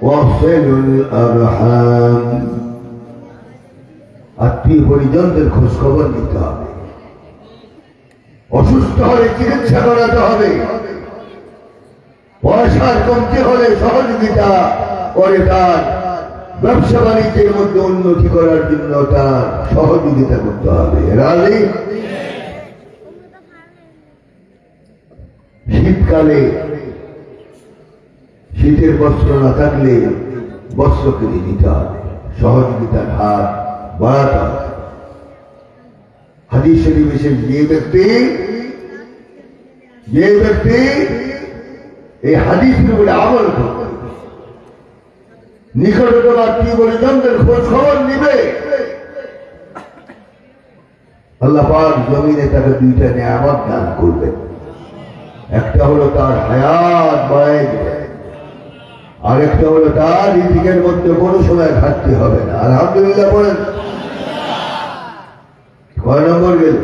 ওয়াসিলুল আরহাম, আত্মীয় পরিজনদের খোঁজ খবর নিতে হবে, অসুস্থ হলে চিকিৎসা করাতে হবে, পয়সার কমতি হলে সহযোগিতা করে তার ব্যবসা বাণিজ্যের মধ্যে উন্নতি করার জন্য তার সহযোগিতা করতে হবে। রাজি? শীতকালে শীতের বস্ত্র না থাকলে বস্ত্র কিনে দিতে হবে, সহযোগিতার হাত বাড়াতে হবে। হাদিস শরীফে এসেছে, যে ব্যক্তি এই হাদিসের উপরে আমল করবে, নিকটতম আত্মীয় পরিজনদের খোঁজ খবর নিবে, আল্লাহ পাক জমিনে তাকে দুইটা নিয়ামত দান করবেন। একটা হলো তার হায়াত বাড়ায় দিবে, আর একটা হলো তার রিজিকের মধ্যে কোনো সময় ঘাটতি হবে না। আলহামদুলিল্লাহ বলেন। কয় নম্বর গেল?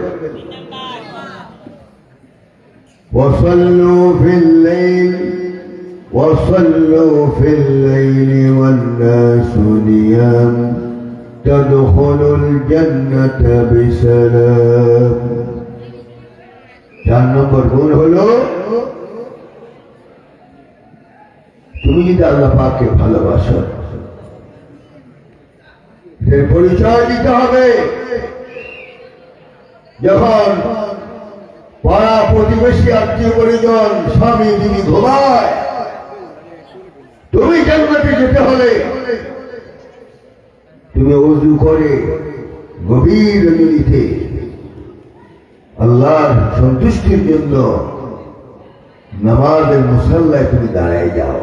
وصلوا في الليل والناس نيام تدخلوا الجنة بسلام। 4 নম্বর গুণ হলো তুমি যদি আল্লাহ পাককে ভালোবাসো, এর পরিচয় দিতে হবে। যখন পাড়া প্রতিবেশী আত্মীয় পরিজন স্বামী বিবি ঘুমায়, তুমি জান্নাতে যেতে হলে তুমি ওযু করে গভীর রজনীতে আল্লাহর সন্তুষ্টির জন্য নামাজের মুসাল্লায় তুমি দাঁড়ায় যাও।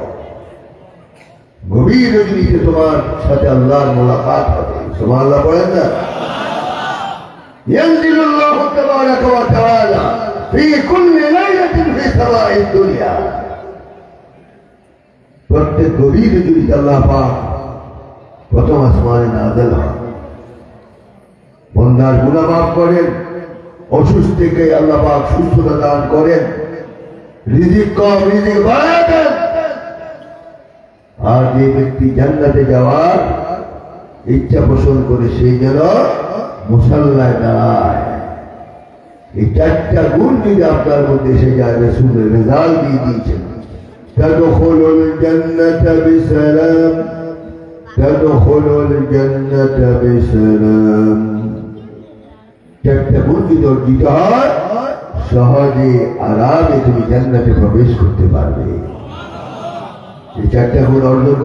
গভীর রজনীতে তোমার সাথে আল্লাহর মোলাকাত হবে। সুবহানাল্লাহ বলেন না? ইয়ানজিলুল্লাহু তাবারাকা ওয়া তাআলা ফি কুল্লি লাইলাতিন ফি সামাঈদ দুনিয়া। প্রত্যেক গভীর রজনীতে আল্লাহ পাক প্রথম আসমানে নাযিল হন, বান্দার গুনাহ মাফ করেন, অসুস্থ থেকে আল্লাহ পাক সুস্থতা দান করেন, রিজিক কম রিজিক বাড়ায় দেন। আর যে ব্যক্তি জান্নাতে যাওয়ার ইচ্ছা পোষণ করে সেই যেন মুসাল্লায় দাঁড়ায়। এই 4টা গুণ যদি আপনার মধ্যে এসে যায়, রাসূলের রেজাল্ট দিয়ে দিয়েছেন, তাদখুলুল জান্নাতা বিসালাম, তাদখুলুল জান্নাতা বিসালাম। 4টা গুণ যদি অর্জিত হয়, সহজে আরামে তুমি জান্নাতে প্রবেশ করতে পারবে। এই 4টা গুণ অর্জন